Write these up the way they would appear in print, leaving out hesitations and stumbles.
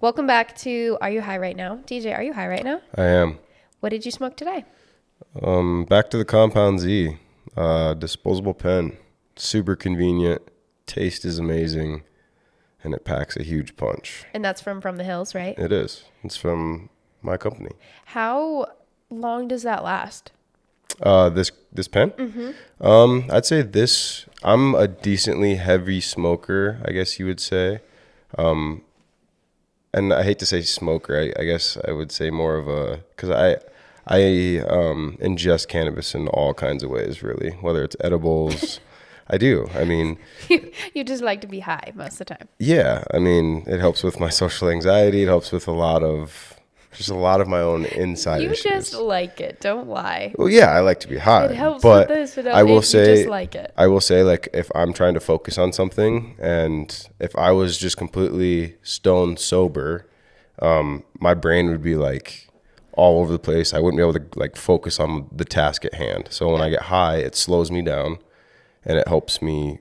Welcome back to Are You High Right Now? DJ, are you high right now? I am. What did you smoke today? Back to the Compound Z. Disposable pen. Super convenient. Taste is amazing. And it packs a huge punch. And that's from the Hills, right? It is. It's from my company. How long does that last? This pen? Mm-hmm. I'd say this. I'm a decently heavy smoker, I guess you would say. And I hate to say smoker. I guess I would say more of a, because I ingest cannabis in all kinds of ways, really. Whether it's edibles, I do. I mean, You just like to be high most of the time. yeah. I mean, it helps with my social anxiety. It helps with a lot of my own inside You issues. just like it. Don't lie. Well, yeah, I like to be high. It helps but with this, but I will say, you just like it. I will say, like, if I'm trying to focus on something, and if I was just completely stone sober, my brain would be like all over the place. I wouldn't be able to like focus on the task at hand. So when I get high, it slows me down, and it helps me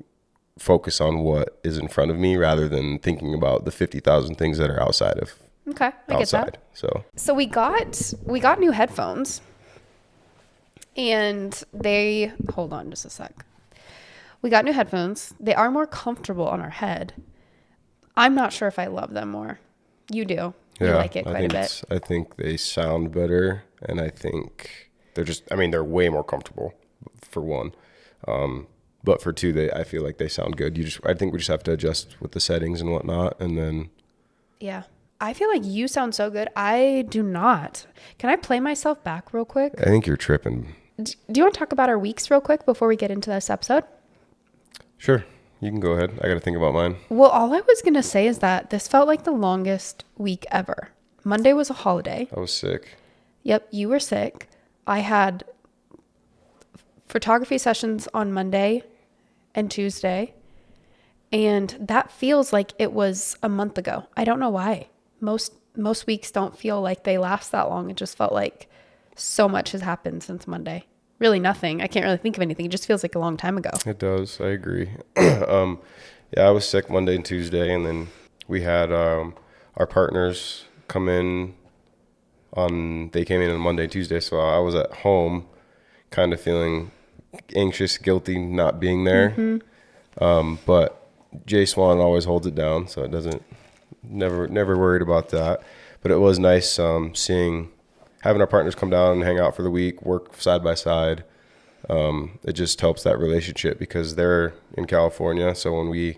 focus on what is in front of me rather than thinking about the 50,000 things that are outside of. Okay, I get outside. that. So we got new headphones, and they hold on just a sec. We got new headphones. They are more comfortable on our head. I'm not sure if I love them more. You do. You like it quite a bit. I think they sound better, and I think they're way more comfortable for one. But for two, I feel like they sound good. I think we just have to adjust with the settings and whatnot, and then. Yeah. I feel like you sound so good. I do not. Can I play myself back real quick? I think you're tripping. Do you want to talk about our weeks real quick before we get into this episode? Sure. You can go ahead. I got to think about mine. Well, all I was going to say is that this felt like the longest week ever. Monday was a holiday. I was sick. Yep, you were sick. I had photography sessions on Monday and Tuesday, and that feels like it was a month ago. I don't know why. Most weeks don't feel like they last that long. It just felt like so much has happened since Monday. Really nothing. I can't really think of anything. It just feels like a long time ago. It does. I agree. Yeah, I was sick Monday and Tuesday, and then we had our partners come in they came in on Monday and Tuesday, so I was at home kind of feeling anxious, guilty not being there. Mm-hmm. But Jay Swan always holds it down, so it doesn't, never worried about that. But it was nice having our partners come down and hang out for the week, work side by side. It just helps that relationship because they're in California. So when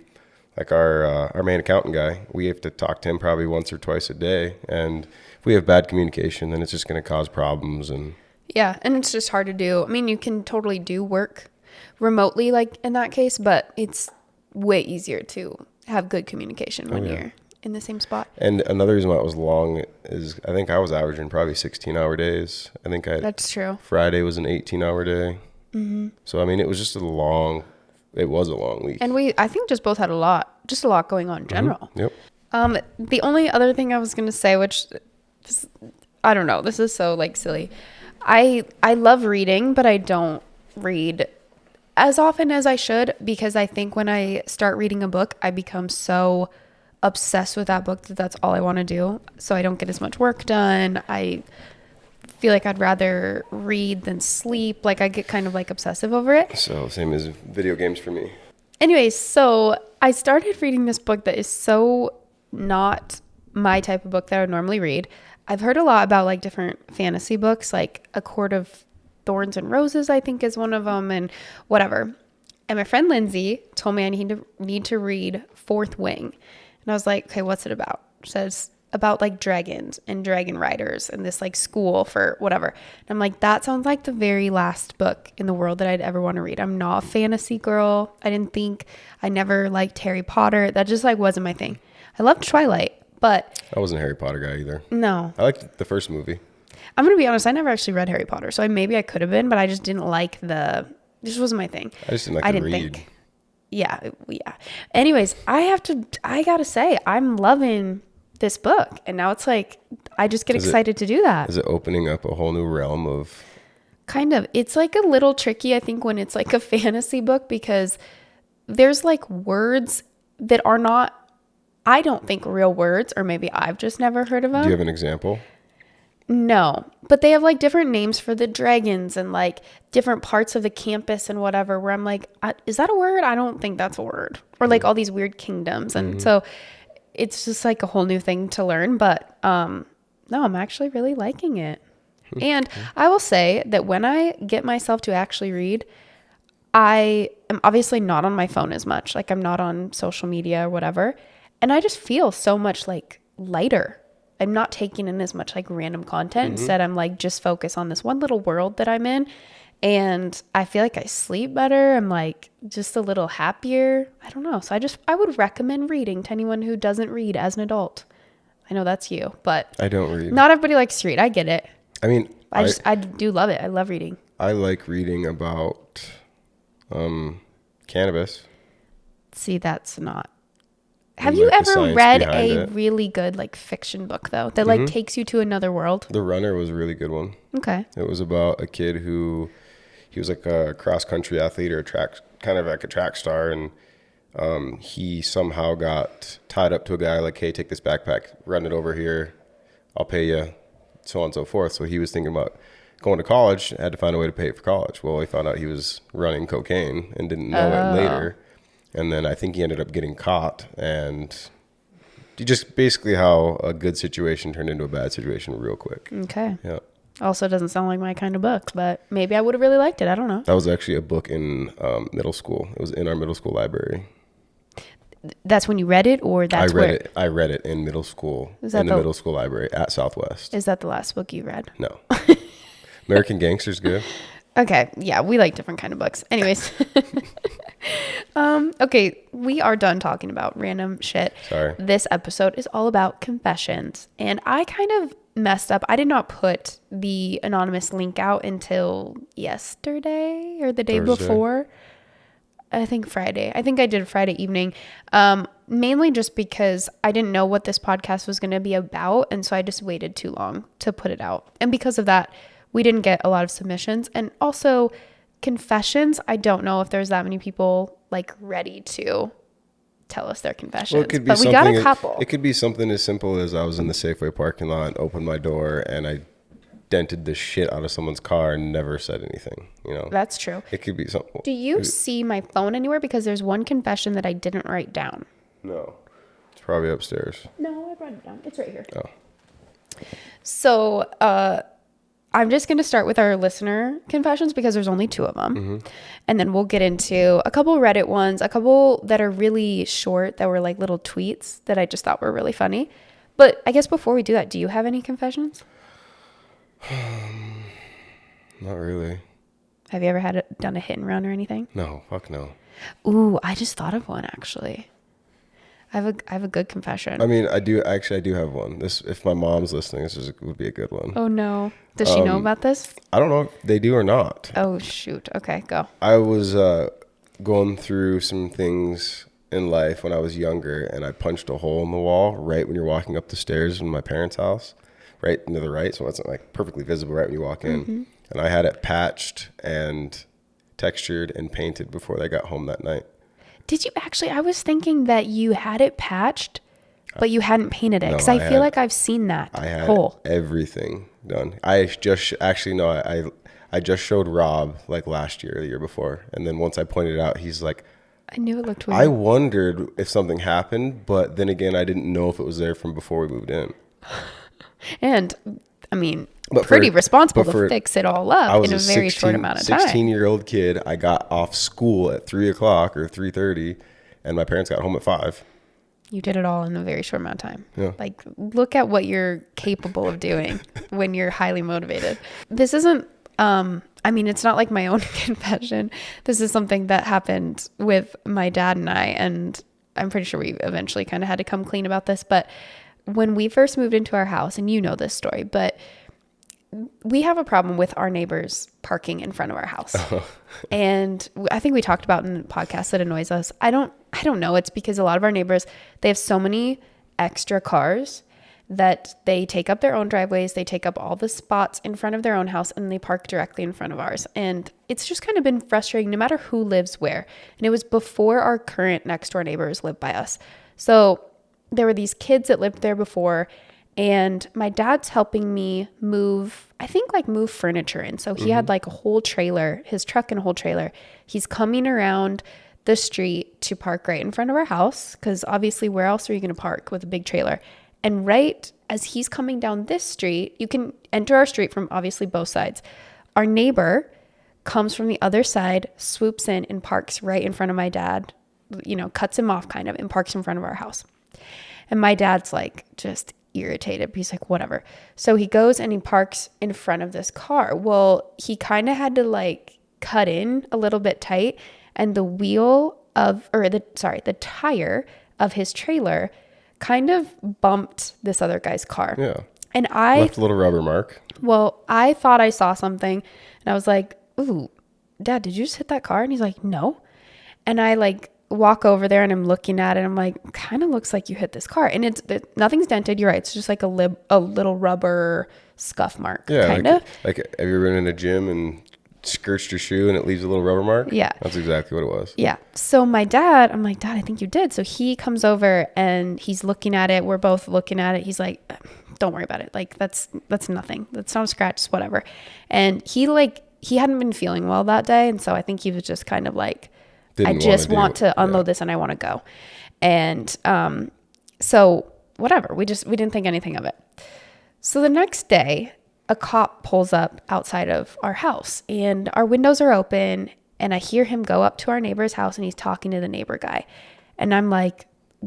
our main accountant guy, we have to talk to him probably once or twice a day. And if we have bad communication, then it's just going to cause problems. And yeah, and it's just hard to do. I mean, you can totally do work remotely like in that case, but it's way easier to have good communication when you're in the same spot. And another reason why it was long is I think I was averaging probably 16-hour days. That's true. Friday was an 18-hour day. Mm-hmm. So, I mean, it was a long week. And I think just both had a lot going on in general. Mm-hmm. Yep. The only other thing I was going to say, which I don't know, this is so like silly. I love reading, but I don't read as often as I should because I think when I start reading a book, I become so obsessed with that book that's all I want to do. So I don't get as much work done. I feel like I'd rather read than sleep. Like I get kind of like obsessive over it. So same as video games for me. Anyways, so I started reading this book that is so not my type of book that I would normally read. I've heard a lot about like different fantasy books, like A Court of Thorns and Roses, I think is one of them, and whatever. And my friend Lindsay told me I need to read Fourth Wing. And I was like, okay, what's it about? It says about like dragons and dragon riders and this like school for whatever. And I'm like, that sounds like the very last book in the world that I'd ever want to read. I'm not a fantasy girl. I never liked Harry Potter. That just like wasn't my thing. I loved Twilight, but I wasn't a Harry Potter guy either. No. I liked the first movie. I'm going to be honest. I never actually read Harry Potter. So maybe I could have been, but I just didn't like this wasn't my thing. I just didn't like to read. Yeah. Anyways, I gotta say, I'm loving this book. And now it's like, I just get excited to do that. Is it opening up a whole new realm of? Kind of. It's like a little tricky, I think, when it's like a fantasy book because there's like words that are not I don't think real words, or maybe I've just never heard of them. Do you have an example? No, but they have like different names for the dragons and like different parts of the campus and whatever, where I'm like, is that a word? I don't think that's a word. Or like all these weird kingdoms. And so it's just like a whole new thing to learn. But no, I'm actually really liking it. And I will say that when I get myself to actually read, I am obviously not on my phone as much. Like I'm not on social media or whatever. And I just feel so much like lighter. I'm not taking in as much like random content. Instead, I'm like just focus on this one little world that I'm in. And I feel like I sleep better. I'm like just a little happier. I don't know. So I would recommend reading to anyone who doesn't read as an adult. I know that's you, but I don't read. not everybody likes to read. I get it. I mean, I do love it. I love reading. I like reading about cannabis. See, that's not. Have And, you like, the ever science read behind a it. really good like fiction book though that like takes you to another world? The Runner was a really good one. Okay. It was about a kid who he was like a cross country athlete or kind of like a track star, and he somehow got tied up to a guy like, hey, take this backpack, run it over here, I'll pay you, so on and so forth. So he was thinking about going to college, had to find a way to pay for college. Well, he found out he was running cocaine and didn't know it later. And then I think he ended up getting caught, and just basically how a good situation turned into a bad situation real quick. Okay. Yeah. Also doesn't sound like my kind of book, but maybe I would have really liked it. I don't know. That was actually a book in middle school. It was in our middle school library. That's when you read it, or that's I read it in middle school, Is that in the the- middle school library at Southwest. Is that the last book you read? No. American Gangster's good. Okay. Yeah, we like different kind of books. Anyways. Okay, we are done talking about random shit. Sorry. This episode is all about confessions. And I kind of messed up. I did not put the anonymous link out until yesterday or the day Thursday. before. I think Friday. I think I did Friday evening. Mainly just because I didn't know what this podcast was going to be about. And so I just waited too long to put it out. And because of that, we didn't get a lot of submissions. And also confessions, I don't know if there's that many people like ready to tell us their confessions. Well, it could be but we got a something- couple. It could be something as simple as I was in the Safeway parking lot and opened my door and I dented the shit out of someone's car and never said anything. You know, That's true. it could be something. Do you see my phone anywhere? Because there's one confession that I didn't write down. No, it's probably upstairs. No, I brought it down. It's right here. Oh, So I'm just going to start with our listener confessions because there's only 2 of them. And then we'll get into a couple Reddit ones, a couple that are really short that were like little tweets that I just thought were really funny. But I guess before we do that, do you have any confessions? not really. Have you ever done a hit and run or anything? No, fuck no. Ooh, I just thought of one actually. I have a good confession. I mean, I do have one. This, if my mom's listening, would be a good one. Oh no. Does she know about this? I don't know if they do or not. Oh shoot. Okay, go. I was going through some things in life when I was younger, and I punched a hole in the wall right when you're walking up the stairs in my parents' house, right into the right, so it's like perfectly visible right when you walk in. And I had it patched and textured and painted before they got home that night. Did you actually? I was thinking that you had it patched, but you hadn't painted it. No, Because I I feel had- like I've seen that I had hole. everything done. I just actually no, I just showed Rob like last year or the year before, and then once I pointed it out, he's like, I knew it looked weird. I wondered if something happened, but then again, I didn't know if it was there from before we moved in. And I mean, But pretty for- responsible but to for- fix it all I up was in a very short amount of time. 16-year-old kid. I got off school at 3 o'clock or 3:30, and my parents got home at 5. You did it all in a very short amount of time. Yeah. Like, look at what you're capable of doing when you're highly motivated. This isn't, I mean, it's not like my own confession. This is something that happened with my dad and I, and I'm pretty sure we eventually kind of had to come clean about this. But when we first moved into our house, and you know this story, but we have a problem with our neighbors parking in front of our house. And I think we talked about in the podcast that annoys us. I don't know. It's because a lot of our neighbors, they have so many extra cars that they take up their own driveways. They take up all the spots in front of their own house and they park directly in front of ours. And it's just kind of been frustrating no matter who lives where. And it was before our current next door neighbors lived by us. So there were these kids that lived there before, and my dad's helping me move, I think like move furniture. And so he had like a whole trailer, his truck and a whole trailer. He's coming around the street to park right in front of our house, because obviously where else are you going to park with a big trailer? And right as he's coming down this street, you can enter our street from obviously both sides. Our neighbor comes from the other side, swoops in and parks right in front of my dad, you know, cuts him off kind of, and parks in front of our house. And my dad's like just irritated. He's like, whatever. So he goes and he parks in front of this car. Well, he kind of had to like cut in a little bit tight, and the the tire of his trailer kind of bumped this other guy's car. Yeah. And Left a little rubber mark. well, I thought I saw something, and I was like, ooh, Dad, did you just hit that car? And he's like, no. And I like walk over there and I'm looking at it. I'm like, kind of looks like you hit this car. And nothing's dented. You're right. It's just like a little rubber scuff mark. Yeah. Kind of. Like, have you ever been in a gym and skirts your shoe and it leaves a little rubber mark? Yeah. That's exactly what it was. Yeah. So my dad, I'm like, Dad, I think you did. So he comes over and he's looking at it. We're both looking at it. He's like, don't worry about it. Like, that's nothing. That's not a scratch, it's whatever. And he hadn't been feeling well that day. And so I think he was just kind of like, I just want to unload this and I want to go. And so whatever, we didn't think anything of it. So the next day, a cop pulls up outside of our house and our windows are open, and I hear him go up to our neighbor's house and he's talking to the neighbor guy. And I'm like,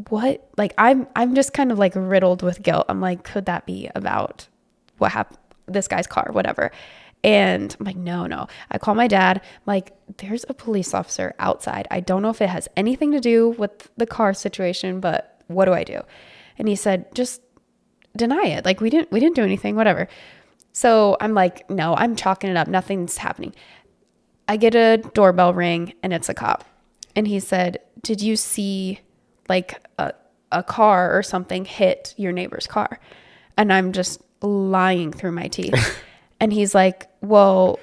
what? Like, I'm just kind of like riddled with guilt. I'm like, could that be about what happened, this guy's car, whatever. And I'm like, no. I call my dad. I'm like, there's a police officer outside. I don't know if it has anything to do with the car situation, but what do I do? And he said, just deny it. Like, we didn't do anything, whatever. So I'm like, no, I'm chalking it up. Nothing's happening. I get a doorbell ring and it's a cop. And he said, did you see like a car or something hit your neighbor's car? And I'm just lying through my teeth. And he's like, well,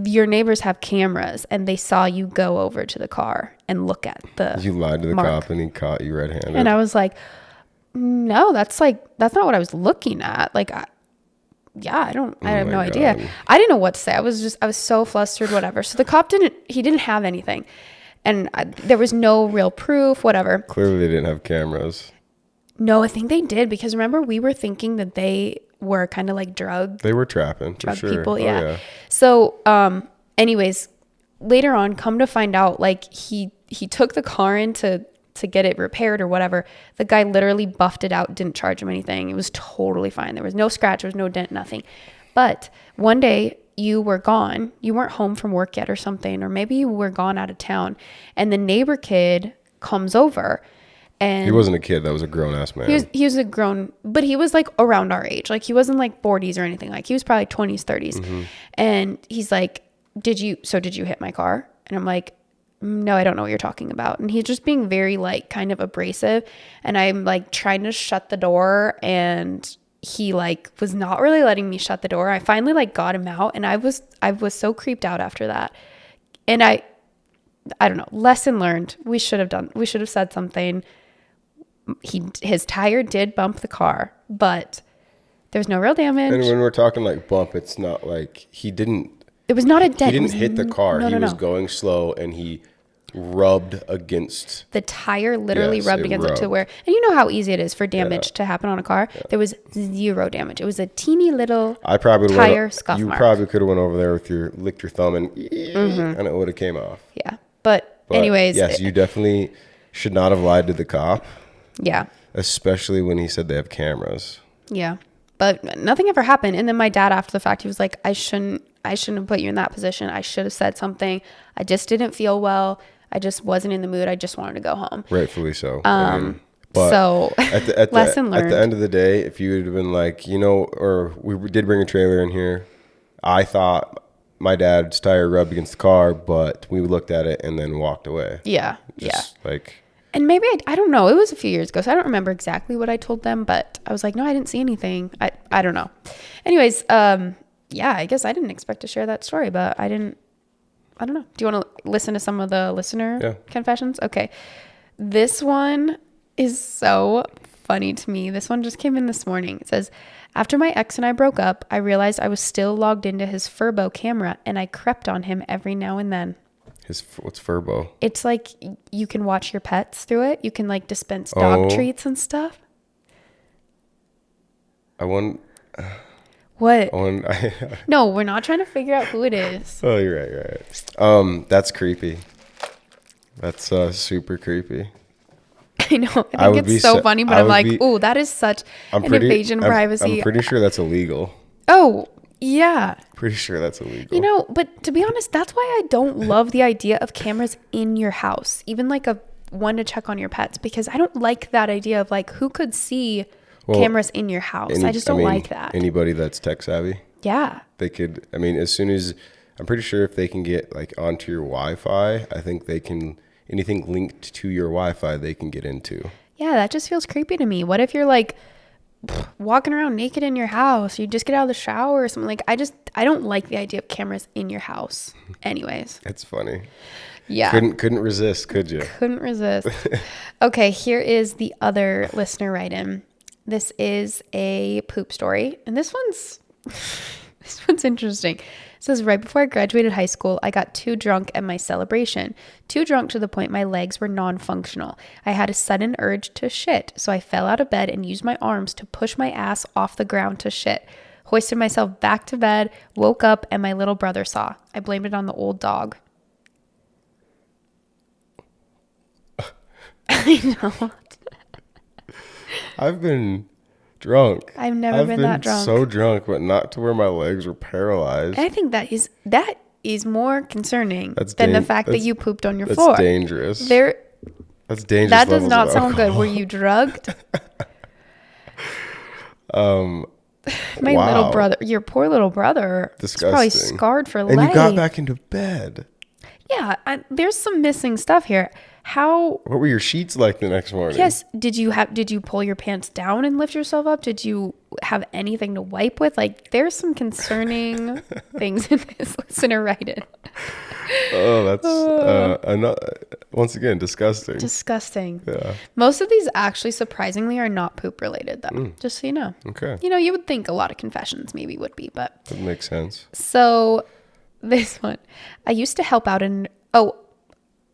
your neighbors have cameras and they saw you go over to the car and look at the You lied to the mark. cop and he caught you red-handed. And I was like, no, that's not what I was looking at. Like, I have no idea. I didn't know what to say. I was so flustered, whatever. So the cop didn't have anything. And there was no real proof, whatever. Clearly they didn't have cameras. No, I think they did, because remember, we were thinking that they were kind of like They were trapping, for sure. people. Oh, Yeah. So, anyways, later on, come to find out, like he took the car in to get it repaired or whatever. The guy literally buffed it out, didn't charge him anything. It was totally fine. There was no scratch, there was no dent, nothing. But one day you were gone. You weren't home from work yet or something, or maybe you were gone out of town, and the neighbor kid comes over. And he wasn't a kid. That was a grown-ass man. he was a grown, but he was like around our age. Like, he wasn't like 40s or anything. Like, he was probably 20s, 30s. Mm-hmm. And he's like, did you hit my car? And I'm like, no, I don't know what you're talking about. And he's just being very like kind of abrasive. And I'm like trying to shut the door, and he like was not really letting me shut the door. I finally like got him out, and I was so creeped out after that. And I don't know, lesson learned. We should have said something. His tire did bump the car, but there's no real damage. And when we're talking like bump, it's not like it was not a dent. He didn't hit the car. No, he was going slow, and he rubbed against the tire. Literally Yes, rubbed it against it to rubbed. where, and you know how easy it is for damage to happen on a car. There was zero damage. It was a teeny little I probably tire scuff You mark. probably could have went over there with licked your thumb and it would have came off. Yeah, but anyways, yes, you definitely should not have lied to the cop, yeah, especially when he said they have cameras. yeah. But nothing ever happened. And then my dad, after the fact, he was like, I shouldn't have put you in that position. I should have said something. I just didn't feel well. I just wasn't in the mood. I just wanted to go home. Rightfully so. So lesson learned. At the end of the day, if you would have been like, or we did bring a trailer in here, I thought my dad's tire rubbed against the car, but we looked at it and then walked away. Yeah. Just like. And maybe, I don't know. It was a few years ago, so I don't remember exactly what I told them, but I was like, no, I didn't see anything. I don't know. Anyways, yeah, I guess I didn't expect to share that story, but I don't know. Do you want to listen to some of the listener confessions? Okay. This one is so funny to me. This one just came in this morning. It says, after my ex and I broke up, I realized I was still logged into his Furbo camera and I crept on him every now and then. What's Furbo? It's like you can watch your pets through it. You can like dispense dog treats and stuff. What? No, we're not trying to figure out who it is. Oh, you're right. That's creepy. That's super creepy. I know. I think it's so funny, but I'm like, oh, that is such an invasion of privacy. I'm pretty sure that's illegal. Oh, yeah. Pretty sure that's illegal. You know, but to be honest, that's why I don't love the idea of cameras in your house, even like a one to check on your pets, because I don't like that idea of like who could see cameras in your house. I just don't like that. Anybody that's tech savvy. Yeah. They could, I mean, as soon as, I'm pretty sure if they can get like onto your Wi-Fi, I think they can, anything linked to your Wi-Fi, they can get into. Yeah, that just feels creepy to me. What if you're like walking around naked in your house? You just get out of the shower or something. Like, I don't like the idea of cameras in your house. Anyways. It's funny. Yeah. Couldn't resist, could you? Couldn't resist. Okay, here is the other listener write-in. This is a poop story, and this one's interesting. It says, right before I graduated high school, I got too drunk at my celebration. Too drunk to the point my legs were non-functional. I had a sudden urge to shit, so I fell out of bed and used my arms to push my ass off the ground to shit. Hoisted myself back to bed, woke up, and my little brother saw. I blamed it on the old dog. I know. I've been drunk. I've never been that drunk. So drunk, but not to where my legs were paralyzed. I think that is more concerning than the fact that you pooped on your floor. That's dangerous. That's dangerous. That does not sound good. Were you drugged? My little brother, your poor little brother, is probably scarred for life. And you got back into bed. Yeah, there's some missing stuff here. What were your sheets like the next morning? Yes. Did you pull your pants down and lift yourself up? Did you have anything to wipe with? Like, there's some concerning things in this listener write-in. Oh, that's once again disgusting. Disgusting. Yeah. Most of these actually surprisingly are not poop related though. Just so you know. Okay. You know, you would think a lot of confessions maybe would be, but that makes sense. So this one, I used to help out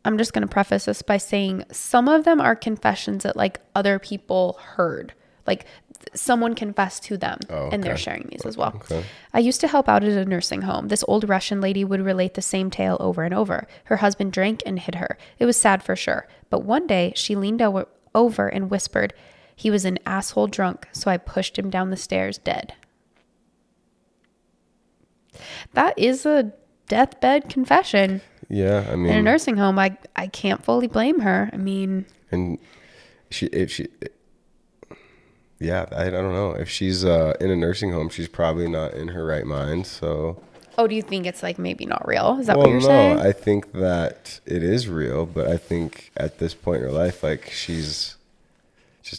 I'm just going to preface this by saying some of them are confessions that like other people heard. Like someone confessed to them and they're sharing these as well. Okay. I used to help out at a nursing home. This old Russian lady would relate the same tale over and over. Her husband drank and hit her. It was sad for sure. But one day she leaned over and whispered, he was an asshole drunk, so I pushed him down the stairs dead. That is a deathbed confession. Yeah, I mean, in a nursing home, I can't fully blame her. I mean, and yeah, I don't know if she's in a nursing home, she's probably not in her right mind. So, do you think it's like maybe not real? Is that what you're saying? No, I think that it is real, but I think at this point in her life, like just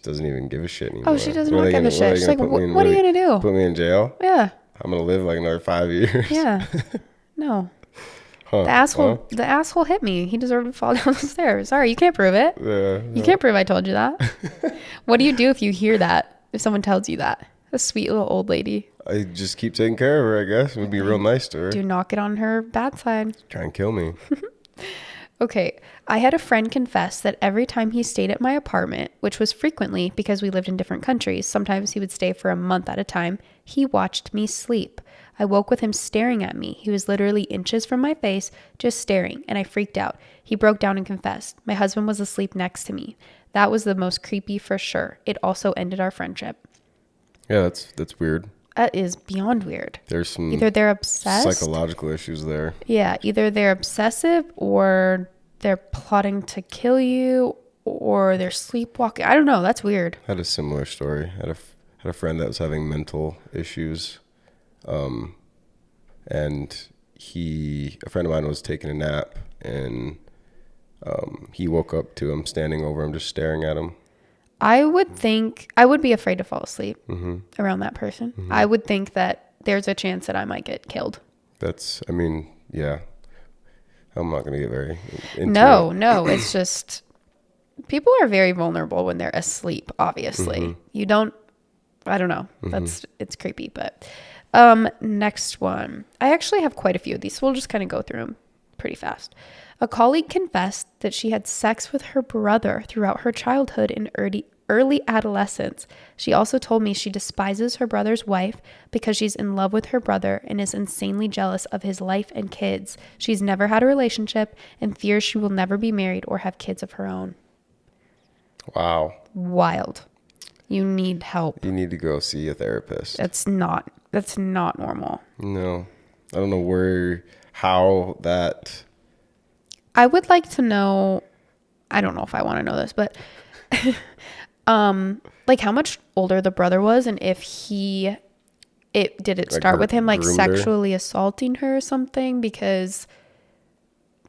doesn't even give a shit anymore. Oh, she doesn't want to give a shit. She's like, what are you gonna do? Put me in jail? Yeah. I'm gonna live like another 5 years. Yeah. No. The asshole hit me. He deserved to fall down the stairs. Sorry, you can't prove it. Yeah, you can't prove I told you that. What do you do if you hear that? If someone tells you that? A sweet little old lady. I just keep taking care of her, I guess. It would be real nice to her. Do not get on her bad side. Try and kill me. Okay. I had a friend confess that every time he stayed at my apartment, which was frequently because we lived in different countries, sometimes he would stay for a month at a time, he watched me sleep. I woke with him staring at me. He was literally inches from my face, just staring, and I freaked out. He broke down and confessed. My husband was asleep next to me. That was the most creepy for sure. It also ended our friendship. Yeah, that's weird. That is beyond weird. There's some either they're obsessed, psychological issues there. Yeah, either they're obsessive or they're plotting to kill you or they're sleepwalking. I don't know. That's weird. I had a similar story. I had a friend that was having mental issues. And a friend of mine was taking a nap and, he woke up to him standing over him, just staring at him. I would be afraid to fall asleep around that person. Mm-hmm. I would think that there's a chance that I might get killed. Yeah. I'm not going to get very into it. No, it's just, people are very vulnerable when they're asleep, obviously. Mm-hmm. You don't, I don't know. It's creepy, but next one. I actually have quite a few of these, so we'll just kind of go through them pretty fast. A colleague confessed that she had sex with her brother throughout her childhood and early adolescence. She also told me she despises her brother's wife because she's in love with her brother and is insanely jealous of his life and kids. She's never had a relationship and fears she will never be married or have kids of her own. Wow. Wild. You need help. You need to go see a therapist. That's not normal. No. I don't know how that... I would like to know, I don't know if I want to know this, but like how much older the brother was and if did it start with him like sexually assaulting her or something? Because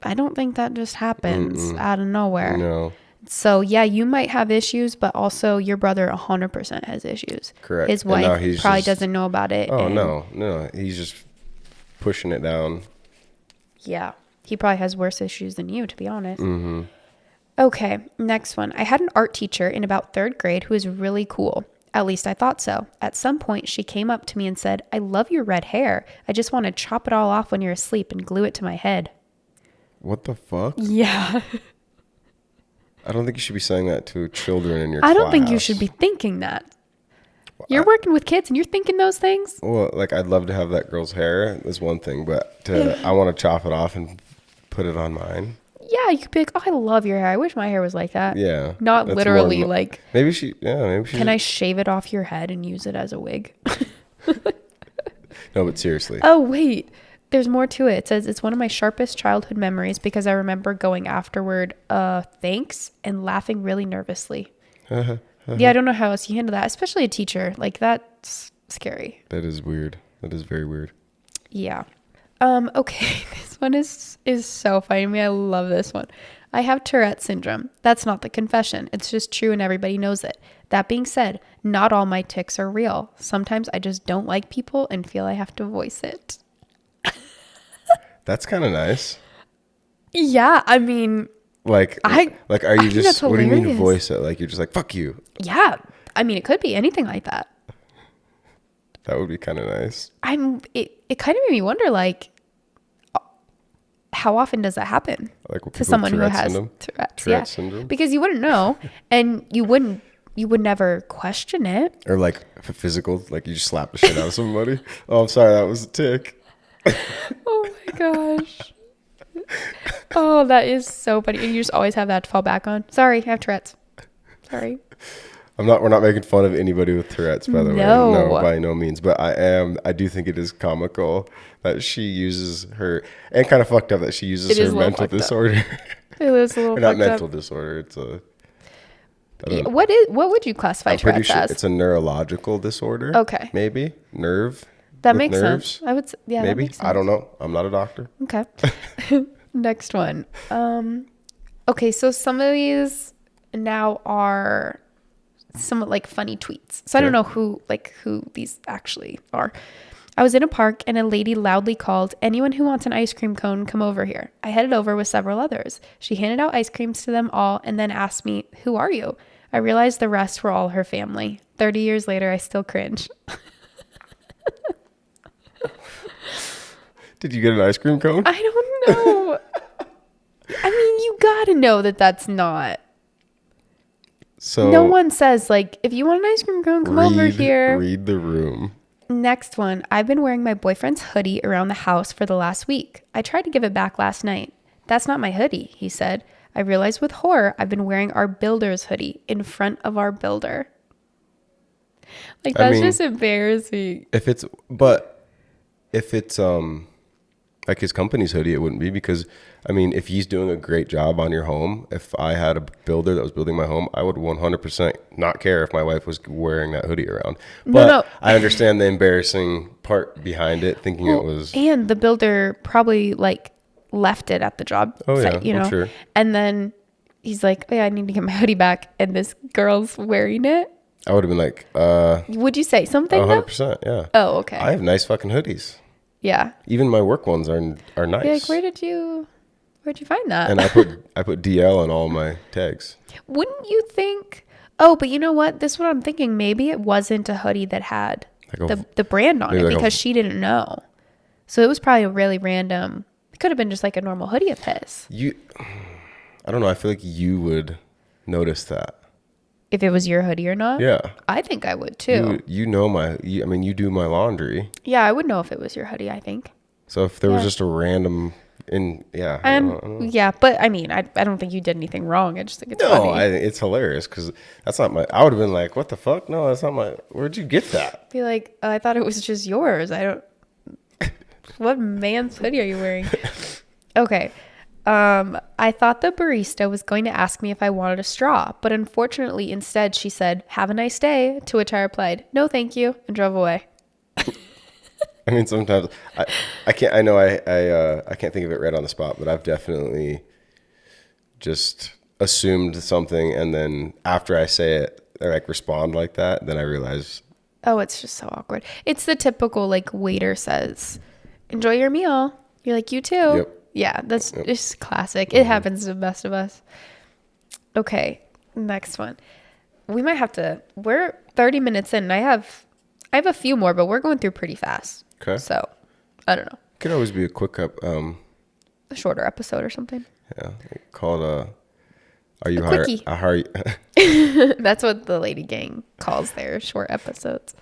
I don't think that just happens out of nowhere. No. So yeah, you might have issues, but also your brother 100% has issues. Correct. His wife probably doesn't know about it. Oh, no. He's just pushing it down. Yeah. He probably has worse issues than you, to be honest. Mm-hmm. Okay, next one. I had an art teacher in about 3rd grade who was really cool. At least I thought so. At some point, she came up to me and said, "I love your red hair. I just want to chop it all off when you're asleep and glue it to my head." What the fuck? Yeah. I don't think you should be saying that to children in your class. I don't think you should be thinking that. You're working with kids and you're thinking those things? Well, like, I'd love to have that girl's hair. That's one thing. But I want to chop it off and put it on mine. Yeah, you could be like, "Oh, I love your hair. I wish my hair was like that." Yeah. Not literally like... Maybe she... Can I shave it off your head and use it as a wig? No, but seriously. Oh, wait. There's more to it. It says, "It's one of my sharpest childhood memories because I remember going afterward, thanks, and laughing really nervously." Yeah, I don't know how else you handle that, especially a teacher. Like, that's scary. That is weird. That is very weird. Yeah. Okay. This one is so funny to me. I love this one. I have Tourette syndrome. That's not the confession. It's just true and everybody knows it. That being said, not all my tics are real. Sometimes I just don't like people and feel I have to voice it. That's kind of nice. Yeah, I mean... are you just... What do you mean voice it? Like, you're just like, fuck you. Yeah. I mean, it could be anything like that. That would be kind of nice. It kind of made me wonder, like, how often does that happen to someone who has Tourette syndrome? Because you wouldn't know, and you would never question it. Or like physical, like you just slap the shit out of somebody. Oh, I'm sorry, that was a tick. Oh my gosh. Oh, that is so funny. And you just always have that to fall back on. Sorry, I have Tourette's. Sorry. We're not making fun of anybody with Tourette's, by the way. No. No, by no means. But I do think it is comical that she uses her, and kind of fucked up that she uses her mental disorder. It is a little or not mental disorder. It's a... What would you classify Tourette's as? It's a neurological disorder. Okay. Maybe. That makes sense. I would, yeah. Maybe. That makes sense. I don't know. I'm not a doctor. Okay. Next one. Okay, so some of these now are somewhat like funny tweets. So I don't know who these actually are. I was in a park and a lady loudly called, "Anyone who wants an ice cream cone, come over here." I headed over with several others. She handed out ice creams to them all and then asked me, "Who are you?" I realized the rest were all her family. 30 years later, I still cringe. Did you get an ice cream cone? I don't know. I mean, you gotta know that that's not. So no one says, like, if you want an ice cream cone, come over here. Read the room. Next one. I've been wearing my boyfriend's hoodie around the house for the last week. I tried to give it back last night. "That's not my hoodie," he said. I realized with horror I've been wearing our builder's hoodie in front of our builder. Like, that's just embarrassing. If it's like his company's hoodie, it wouldn't be, because I mean, if he's doing a great job on your home, if I had a builder that was building my home, I would 100% not care if my wife was wearing that hoodie around. But no. I understand the embarrassing part behind it, thinking it was. And the builder probably like left it at the job site, you know? I'm sure. And then he's like, "Oh yeah, I need to get my hoodie back," and this girl's wearing it. I would have been like, would you say something? 100%, yeah. Oh, okay. I have nice fucking hoodies. Yeah. Even my work ones are nice. Be like, where did you Where'd you find that? And I put DL on all my tags. Wouldn't you think? Oh, but you know what? This is what I'm thinking. Maybe it wasn't a hoodie that had the brand on it because she didn't know. So it was probably a really random. It could have been just like a normal hoodie of his. I don't know. I feel like you would notice that. If it was your hoodie or not? Yeah. I think I would too. You do my laundry. Yeah, I would know if it was your hoodie, I think. So if there was just a random yeah, but I mean, I don't think you did anything wrong. I just think it's funny. It's hilarious because that's not my. I would have been like, "What the fuck? No, that's not my. Where'd you get that?" Be like, I thought it was just yours. I don't. What man's hoodie are you wearing? Okay. I thought the barista was going to ask me if I wanted a straw, but unfortunately, instead, she said, "Have a nice day." To which I replied, "No, thank you," and drove away. I mean, sometimes I can't. I know I can't think of it right on the spot, but I've definitely just assumed something, and then after I say it or like respond like that, then I realize. Oh, it's just so awkward. It's the typical like waiter says, "Enjoy your meal." You're like, "You too." Yep. Yeah, that's just classic. It happens to the best of us. Okay, next one. We might have to. We're 30 minutes in. I have a few more, but we're going through pretty fast. Okay. So, I don't know. Could always be a quick up. A shorter episode or something. Yeah, called Are you quickie? That's what the Lady Gang calls their short episodes.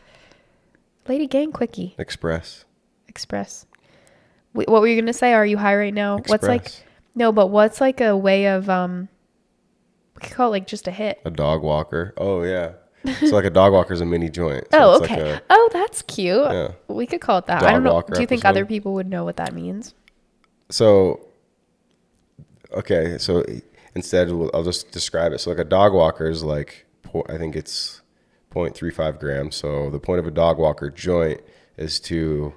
Lady Gang quickie. Express. Wait, what were you gonna say? Are you high right now? Express. What's like a way of we could call it like just a hit. A dog walker. Oh yeah. So like a dog walker is a mini joint. So oh, it's okay. Like that's cute. Yeah. We could call it that. Dog I don't know. walker Do you think episode. other people would know what that means? So, okay. So instead, I'll just describe it. So like a dog walker is like, I think it's 0.35 grams. So the point of a dog walker joint is to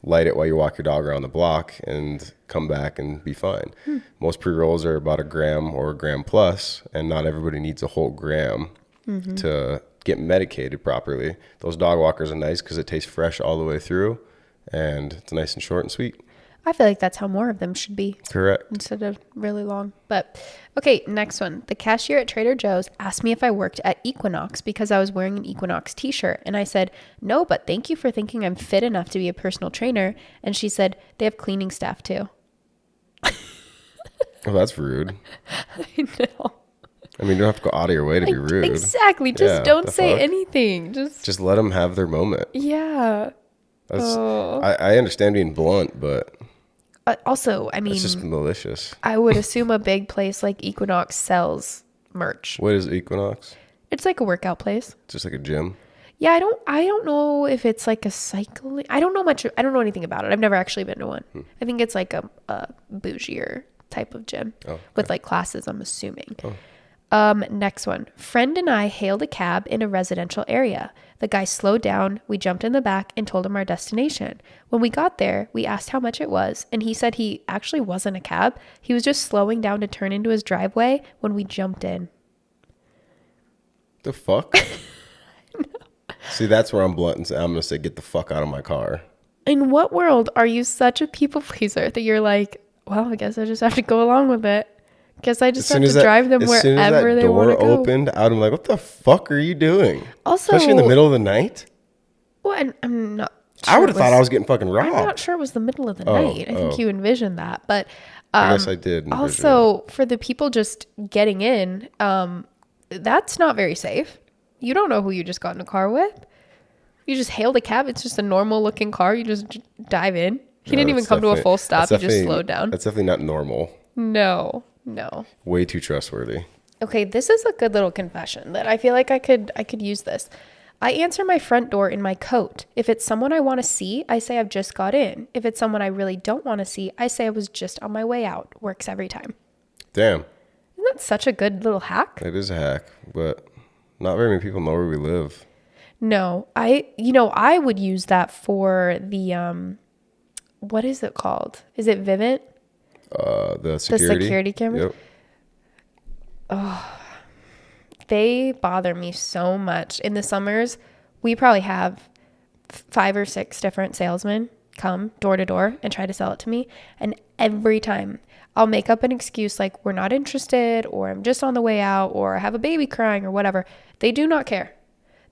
light it while you walk your dog around the block and come back and be fine. Most pre-rolls are about a gram or a gram plus, and not everybody needs a whole gram to get medicated properly. Those dog walkers are nice because it tastes fresh all the way through, and it's nice and short and sweet. I feel like that's how more of them should be. Correct. Instead of really long. But okay, next one. The cashier at Trader Joe's asked me if I worked at Equinox because I was wearing an Equinox t-shirt. And I said, "No, but thank you for thinking I'm fit enough to be a personal trainer." And she said, "They have cleaning staff too." Oh, that's rude. I know. I mean, you don't have to go out of your way to be rude. Exactly. Just don't say fuck? anything. Just let them have their moment. Yeah. I understand being blunt, but also, I mean, it's just malicious. I would assume a big place like Equinox sells merch. What is Equinox? It's like a workout place. Just like a gym? Yeah, I don't know if it's like a cycling. I don't know much. I don't know anything about it. I've never actually been to one. I think it's like a bougier type of gym with like classes, I'm assuming. Next one. Friend and I hailed a cab in a residential area. The guy slowed down. We jumped in the back and told him our destination. When we got there, we asked how much it was, and he said he actually wasn't a cab. He was just slowing down to turn into his driveway when we jumped in. The fuck? See, that's where I'm blunt and say, I'm going to say, get the fuck out of my car. In what world are you such a people pleaser that you're like, well, I guess I just have to go along with it. Guess I just have to drive them wherever they want to go. As soon as that door opened out, I'm like, what the fuck are you doing? Also, especially in the middle of the night? Well, I'm not sure I would have thought I was getting fucking robbed. I'm not sure it was the middle of the night. I think you envisioned that. But I guess I did. Also, for the people just getting in, that's not very safe. You don't know who you just got in a car with. You just hailed a cab. It's just a normal looking car. You just dive in. He didn't even come to a full stop. He just slowed down. That's definitely not normal. No. Way too trustworthy. Okay, this is a good little confession that I feel like I could use this. I answer my front door in my coat. If it's someone I want to see, I say I've just got in. If it's someone I really don't want to see, I say I was just on my way out. Works every time. Damn. Isn't that such a good little hack? It is a hack, but not very many people know where we live. No, I would use that for the, what is it called? Is it Vivint? The security cameras. Yep. Oh, they bother me so much. In the summers, we probably have 5 or 6 different salesmen come door to door and try to sell it to me. And every time I'll make up an excuse like we're not interested, or I'm just on the way out, or I have a baby crying, or whatever. They do not care.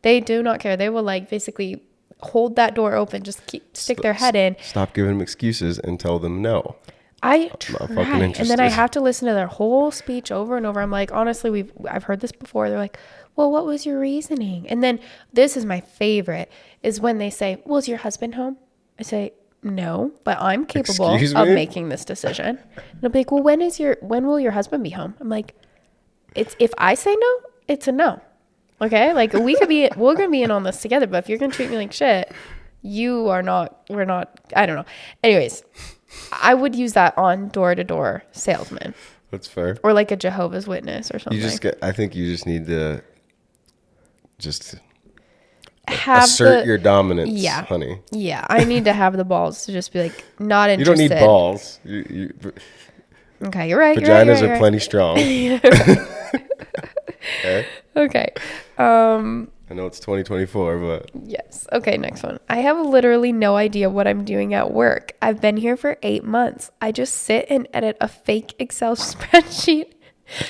They do not care. They will like basically hold that door open, just stick their head in. Stop giving them excuses and tell them no. I not try, fucking and interested. then I have to listen to their whole speech over and over. I'm like, honestly, I've heard this before. They're like, well, what was your reasoning? And then this is my favorite, is when they say, well, is your husband home? I say, no, but I'm capable Excuse of me? making this decision. And they'll be like, well, when will your husband be home? I'm like, if I say no, it's a no. Okay, like we're gonna be in on this together. But if you're gonna treat me like shit, we're not. I don't know. Anyways, I would use that on door-to-door salesman That's fair. or like a Jehovah's Witness or something. I think you just need to just Have assert your dominance, yeah, honey. Yeah, I need to have the balls to just be like, not You interested. don't need balls. Okay, you're right. Vaginas you're are plenty strong. Okay? Okay. I know it's 2024, but Yes. Okay, next one. I have literally no idea what I'm doing at work. I've been here for 8 months. I just sit and edit a fake Excel spreadsheet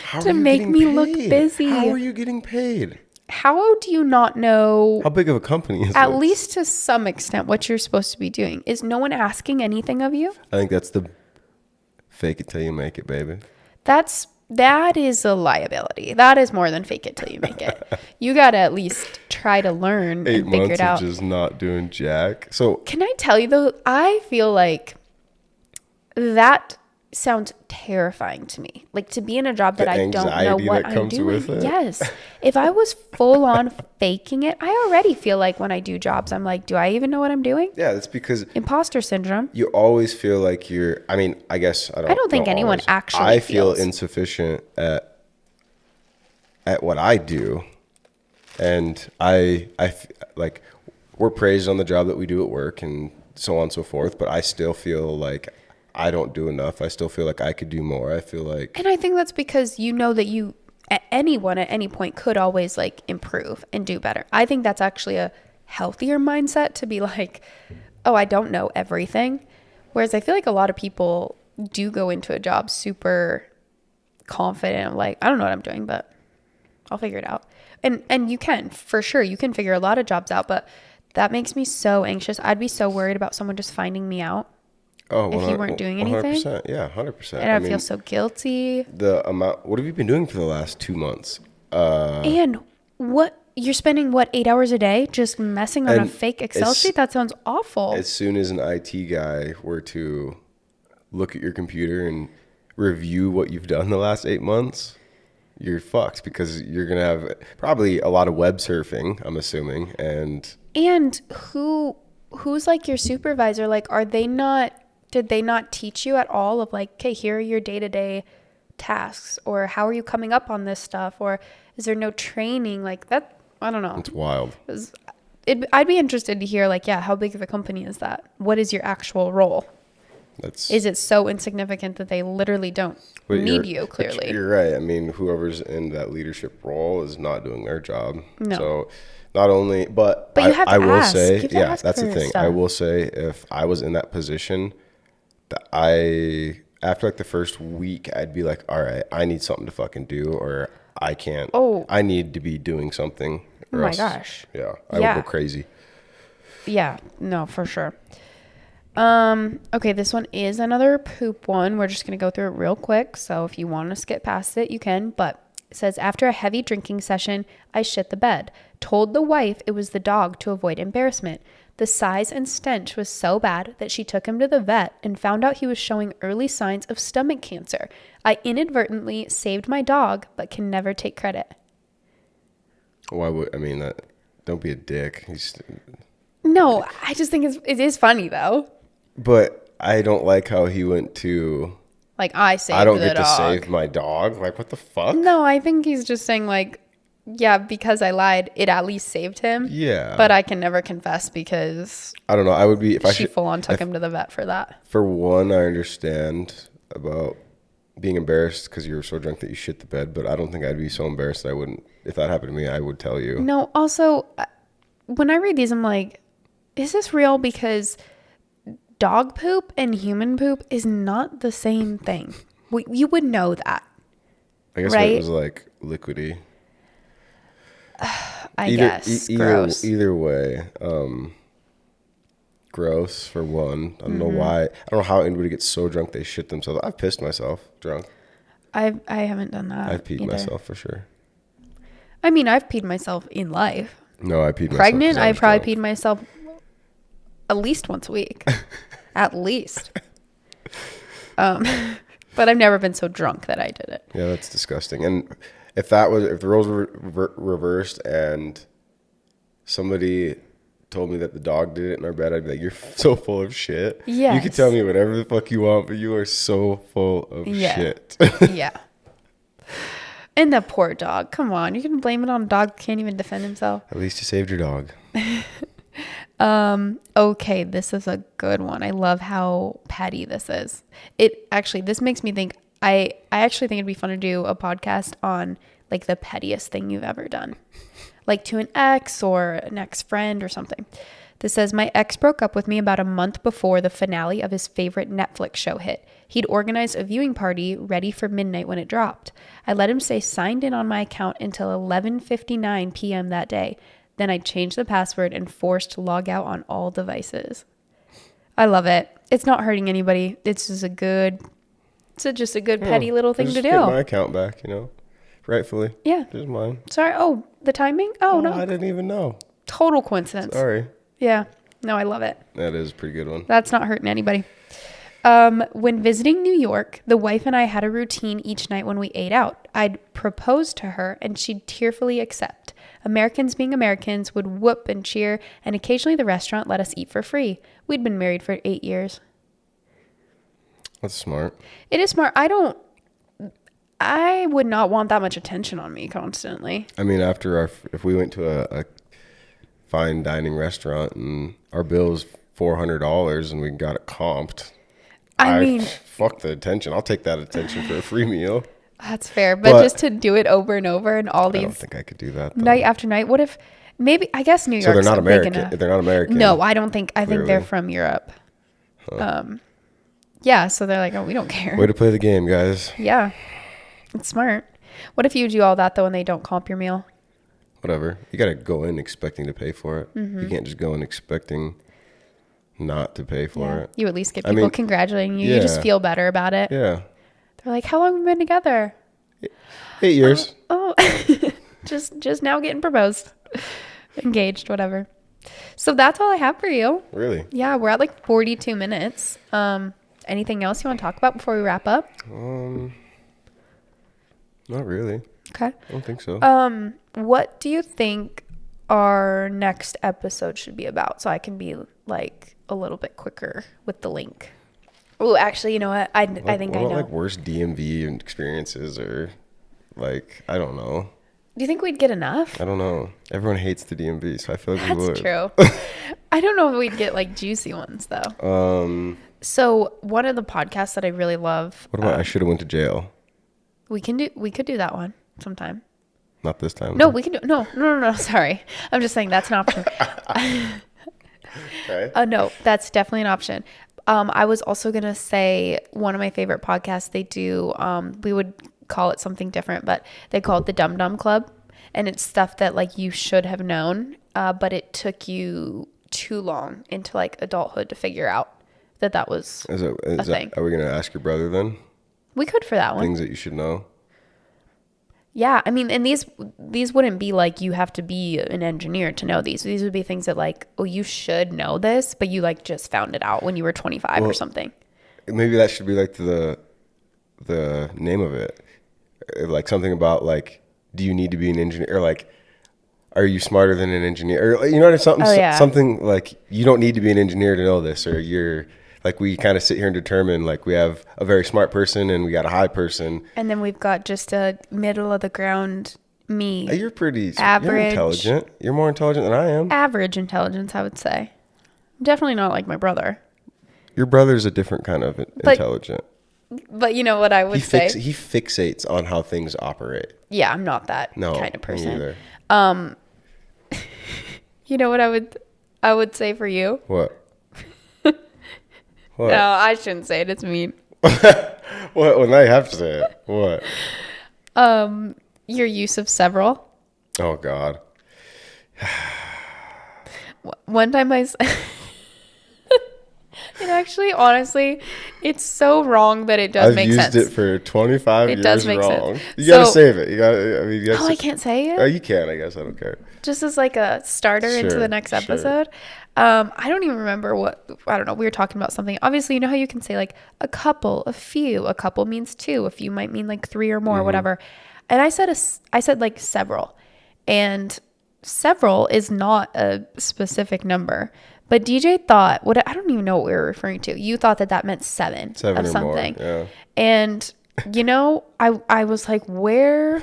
how to are you make getting me look paid? busy. How are you getting paid? How do you not know, How big of a company is at this? least to some extent, what you're supposed to be doing? Is no one asking anything of you? I think that's the fake it till you make it, baby. That is a liability. That is more than fake it till you make it. You got to at least try to learn 8 and figure months it out. of just not doing jack. So Can I tell you though, I feel like that sounds terrifying to me. Like to be in a job that The I don't know anxiety what that I'm comes doing. with it? Yes. If I was full on faking it, I already feel like when I do jobs, I'm like, do I even know what I'm doing? yeah, that's because Imposter syndrome. you always feel like I mean, I guess I don't think know anyone always. actually I feel feels. insufficient at what I do. And like we're praised on the job that we do at work and so on and so forth, but I still feel like I don't do enough. I still feel like I could do more. I feel like And I think that's because you know that anyone at any point could always like improve and do better. I think that's actually a healthier mindset to be like, oh, I don't know everything. Whereas I feel like a lot of people do go into a job super confident, like, I don't know what I'm doing, but I'll figure it out. And you can, for sure, you can figure a lot of jobs out, but that makes me so anxious. I'd be so worried about someone just finding me out if you weren't doing anything. 100%. Yeah, 100%. And I'd feel so guilty. The amount. What have you been doing for the last 2 months? And you're spending 8 hours a day just messing on a And fake Excel sheet? That sounds awful. As soon as an IT guy were to look at your computer and review what you've done the last 8 months, you're fucked because you're gonna have probably a lot of web surfing, I'm assuming, and who's like your supervisor? Like, did they not teach you at all of like, okay, here are your day-to-day tasks, or how are you coming up on this stuff, or is there no training like that? I don't know. it's wild. I'd be interested to hear like, yeah, how big of a company is that? What is your actual role? Is it so insignificant that they literally don't need you, clearly? You're right. I mean, whoever's in that leadership role is not doing their job. No. So not only, but you have to I will ask. say, You have to yeah, ask that's for the thing. stuff. I will say if I was in that position, that after like the first week, I'd be like, all right, I need something to fucking do, or I can't. Oh. I need to be doing something. Oh my gosh. Yeah. I Yeah. would go crazy. Yeah, no, for sure. Okay, this one is another poop one. We're just going to go through it real quick. So if you want to skip past it, you can. But it says, after a heavy drinking session, I shit the bed. Told the wife it was the dog to avoid embarrassment. The size and stench was so bad that she took him to the vet and found out he was showing early signs of stomach cancer. I inadvertently saved my dog, but can never take credit. Why would, I mean, don't be a dick. No, I just think it is funny though. But I don't like how he went to, Like, I saved I don't the get to dog. save my dog. Like, what the fuck? No, I think he's just saying like, yeah, because I lied, it at least saved him. Yeah. But I can never confess because I don't know. I would be, if I she should, full on took him to the vet for that. for one, I understand about being embarrassed because you were so drunk that you shit the bed, but I don't think I'd be so embarrassed that I wouldn't, if that happened to me, I would tell you. No, also, when I read these, I'm like, is this real? Because dog poop and human poop is not the same thing. You would know that. I guess right? it was like liquidy. I guess. Gross. Either way, gross for one. I don't know Mm-hmm. why. I don't know how anybody gets so drunk they shit themselves. I've pissed myself drunk. I haven't done that. I've peed either. myself for sure. I mean, I've peed myself in life. No, I peed myself. Pregnant, 'cause I was probably drunk. peed myself at least once a week. At least. But I've never been so drunk that I did it. Yeah, that's disgusting. And if the roles were reversed and somebody told me that the dog did it in our bed, I'd be like, "You're so full of shit." Yes. You can tell me whatever the fuck you want, but you are so full of Yeah. shit. Yeah. And the poor dog. Come on. You can blame it on a dog who can't even defend himself. At least you saved your dog. Okay, this is a good one. I love how petty this is. This makes me think I actually think it'd be fun to do a podcast on like the pettiest thing you've ever done. Like to an ex or an ex-friend or something. This says, my ex broke up with me about a month before the finale of his favorite Netflix show hit. He'd organized a viewing party ready for midnight when it dropped. I let him stay signed in on my account until 11:59 p.m. that day. Then I changed the password and forced to log out on all devices. I love it. It's not hurting anybody. It's just a good petty little thing to Just do. get my account back, rightfully. Yeah. Just mine. Sorry. Oh, the timing? Oh, no. I didn't even know. Total coincidence. Sorry. Yeah. No, I love it. That is a pretty good one. That's not hurting anybody. When visiting New York, the wife and I had a routine each night when we ate out. I'd propose to her and she'd tearfully accept. Americans being Americans would whoop and cheer, and occasionally the restaurant let us eat for free. We'd been married for 8 years. That's smart. It is smart. I would not want that much attention on me constantly. I mean, if we went to a fine dining restaurant and our bill was $400 and we got it comped, I mean, fuck the attention. I'll take that attention for a free meal. That's fair. But just to do it over and over and all I don't these think I could do that, though. night after night. What if I guess New York's So they're not big American. enough. They're not American. No, I don't think. I think they're Clearly. from Europe. Yeah, so they're like, oh, we don't care. Way to play the game, guys. Yeah, it's smart. What if you do all that though and they don't comp your meal? Whatever. You got to go in expecting to pay for it. Mm-hmm. You can't just go in expecting not to pay for it. You at least get I people mean, congratulating you. You just yeah. feel better about it. Yeah. They're like, how long have we been together? 8 years. Oh, just now getting proposed, engaged, whatever. So that's all I have for you. Really? Yeah, we're at like 42 minutes. Anything else you want to talk about before we wrap up? Not really. Okay. I don't think so. What do you think our next episode should be about? So I can be like a little bit quicker with the link. Oh, actually, you know what? I think I know. Like worst DMV experiences or like, I don't know. Do you think we'd get enough? I don't know. Everyone hates the DMV, so I feel like we would. That's true. I don't know if we'd get like juicy ones though. What So one of the podcasts that I really love. about I should have went to jail? We could do that one sometime. Not this time. No, we can do no. Sorry, I'm just saying that's an option. Okay. No, that's definitely an option. I was also gonna say one of my favorite podcasts. They do. We would call it something different, but they call it the Dum Dum Club, and it's stuff that like you should have known, but it took you too long into like adulthood to figure out that was Is a thing. Are we going to ask your brother then? We could for that one. Things that you should know? Yeah, I mean, and these wouldn't be like you have to be an engineer to know these. These would be things that like, oh, you should know this, but you like just found it out when you were 25 or something. Maybe that should be like the name of it. Like something about like, do you need to be an engineer? Or like, are you smarter than an engineer? Or, you know, something, something like you don't need to be an engineer to know this, or you're like, we kind of sit here and determine like we have a very smart person and we got a high person. And then we've got just a middle of the ground me. You're pretty average. You're intelligent. You're more intelligent than I am. Average intelligence, I would say. Definitely not like my brother. Your brother's a different kind of intelligent. But you know what I would say? He fixates on how things operate. Yeah, I'm not that kind of me person. either. You know what I would say for you? What? No, I shouldn't say it. It's mean. What? Well, now you have to say it. What? Your use of several. Oh God. One time it actually, honestly, it's so wrong, but it does I've make used sense. it for 25 It years does make wrong. sense. You gotta So- save it. You gotta. I mean, you gotta Oh, I can't say Oh, it. you can. I guess I don't care. Just as like a starter into Sure, the next sure. episode. I don't even remember I don't know. We were talking about something. Obviously, you know how you can say like a couple, a few. A couple means two. A few might mean like three or more, whatever. And I said like several, and several is not a specific number. But DJ thought I don't even know what we were referring to. You thought that meant seven Seven of or something. more. Yeah. And you know, I was like, where'd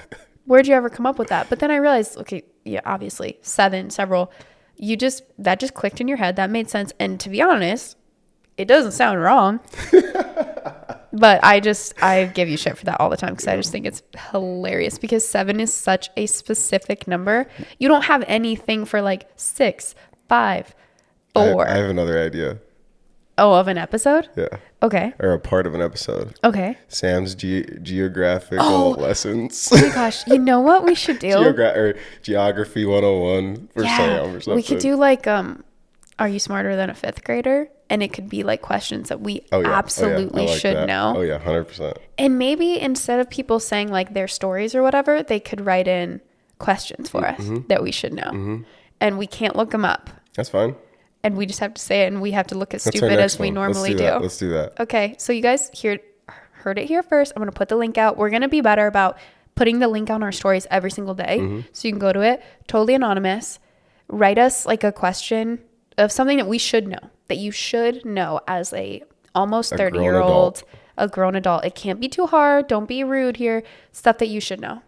you ever come up with that? But then I realized, okay, yeah, obviously seven, several. That just clicked in your head. That made sense. And to be honest, it doesn't sound wrong. But I give you shit for that all the time because I just think it's hilarious because seven is such a specific number. You don't have anything for like 6, 5, 4. I have another idea. Oh, of an episode? Yeah. Okay. Or a part of an episode. Okay. Sam's geographical lessons. Oh my gosh. You know what we should do? Or Geography 101 for Sam or something. We could do like, are you smarter than a fifth grader? And it could be like questions that we absolutely I like should that. know. Oh, yeah, 100%. And maybe instead of people saying like their stories or whatever, they could write in questions for us that we should know. And we can't look them up. That's fine. And we just have to say it and we have to look as That's our stupid next as we one. normally do. Let's do that. Okay, so you guys heard it here first. I'm going to put the link out. We're going to be better about putting the link on our stories every single day. So you can go to it, totally anonymous. Write us like a question of something that we should know, that you should know as a almost 30-year-old, a grown adult. It can't be too hard. Don't be rude here. Stuff that you should know.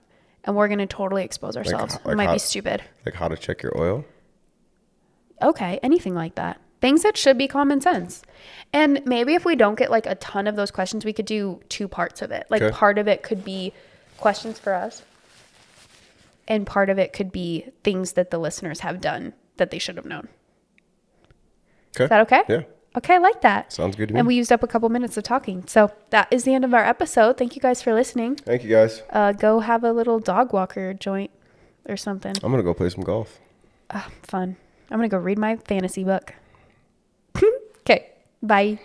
And we're going to totally expose ourselves. It might be stupid. Like how to check your oil? Okay, anything like that. Things that should be common sense. And maybe if we don't get like a ton of those questions, we could do 2 parts of it. Like Okay. part of it could be questions for us. And part of it could be things that the listeners have done that they should have known. Okay. Is that okay? Yeah. Okay, I like that. Sounds good to me. And we used up a couple minutes of talking. So that is the end of our episode. Thank you guys for listening. Thank you, guys. Go have a little dog walker joint or something. I'm going to go play some golf. Fun. I'm going to go read my fantasy book. Okay, bye.